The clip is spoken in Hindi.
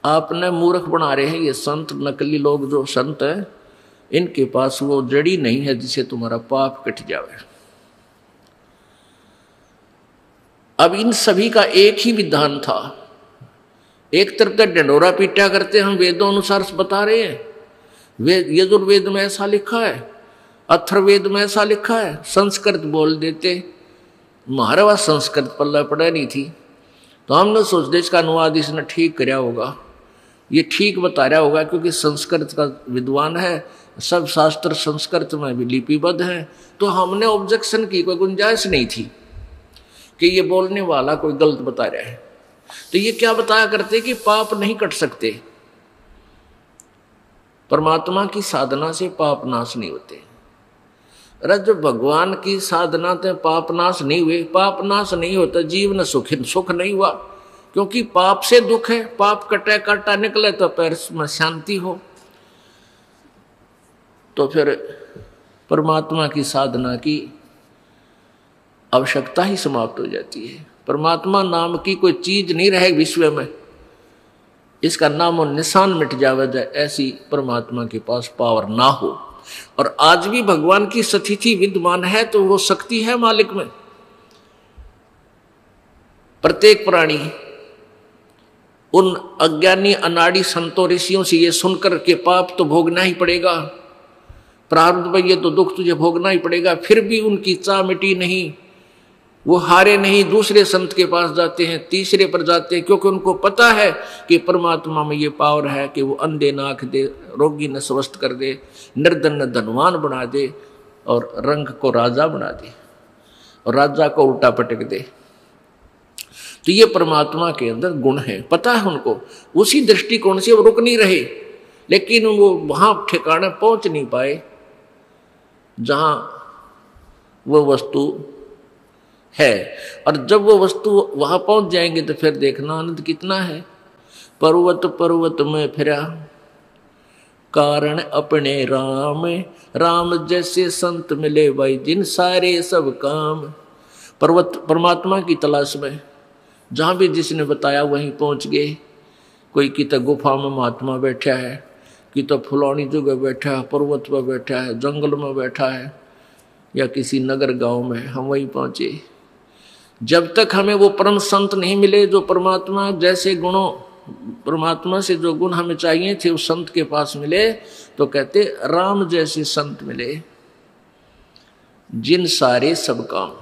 आपने मूर्ख बना रहे हैं ये संत, नकली लोग जो संत है, इनके पास वो जड़ी नहीं है जिसे तुम्हारा पाप कट जावे। अब इन सभी का एक ही विधान था। एक तरफ तो ढंडोरा पीटा करते, हम वेदों अनुसार बता रहे हैं, वेद यजुर्वेद में ऐसा लिखा है, अथर्ववेद में ऐसा लिखा है, संस्कृत बोल देते। हमारे पास संस्कृत पल्ला पड़ा नहीं थी, तो हमने सोचते इसका अनुवाद इसने ठीक कराया होगा, ये ठीक बता रहा होगा, क्योंकि संस्कृत का विद्वान है, सब शास्त्र संस्कृत में भी लिपिबद्ध है। तो हमने ऑब्जेक्शन की, कोई गुंजाइश नहीं थी कि ये बोलने वाला कोई गलत बता रहा है। तो ये क्या बताया करते कि पाप नहीं कट सकते, परमात्मा की साधना से पाप नाश नहीं होते। अरे जो भगवान की साधना से पाप नाश नहीं हुए, पाप नाश नहीं होता, जीवन सुख नहीं हुआ, क्योंकि पाप से दुख है। पाप कटे काटा निकले तो पैर में शांति हो। तो फिर परमात्मा की साधना की आवश्यकता ही समाप्त हो जाती है। परमात्मा नाम की कोई चीज नहीं रहे विश्व में, इसका नाम और निशान मिट जावे, ऐसी परमात्मा के पास पावर ना हो। और आज भी भगवान की स्थिति विद्यमान है, तो वो शक्ति है मालिक में। प्रत्येक प्राणी उन अज्ञानी अनाड़ी संतों ऋषियों से ये सुनकर के पाप तो भोगना ही पड़ेगा, प्रारब्ध में ये तो दुख तुझे भोगना ही पड़ेगा, फिर भी उनकी चाह मिटी नहीं, वो हारे नहीं, दूसरे संत के पास जाते हैं, तीसरे पर जाते हैं, क्योंकि उनको पता है कि परमात्मा में ये पावर है कि वो अंधे न आंख दे, रोगी न स्वस्थ कर दे, निर्धन न धनवान बना दे, और रंग को राजा बना दे, और राजा को उल्टा पटक दे। तो ये परमात्मा के अंदर गुण है, पता है उनको। उसी दृष्टिकोण से वो रुक नहीं रहे, लेकिन वो वहां ठिकाने पहुंच नहीं पाए जहां वो वस्तु है। और जब वो वस्तु वहां पहुंच जाएंगे तो फिर देखना आनंद कितना है। पर्वत पर्वत में फिरा कारण अपने राम, राम जैसे संत मिले भाई जिन सारे सब काम। पर्वत परमात्मा की तलाश में जहां भी जिसने बताया वहीं पहुंच गए। कोई की तो गुफा में महात्मा बैठा है, कि तो फुलौनी जगह बैठा है, पर्वत पर बैठा है, जंगल में बैठा है, या किसी नगर गांव में, हम वहीं पहुंचे। जब तक हमें वो परम संत नहीं मिले जो परमात्मा जैसे गुणों, परमात्मा से जो गुण हमें चाहिए थे उस संत के पास मिले, तो कहते राम जैसे संत मिले जिन सारे सब काम।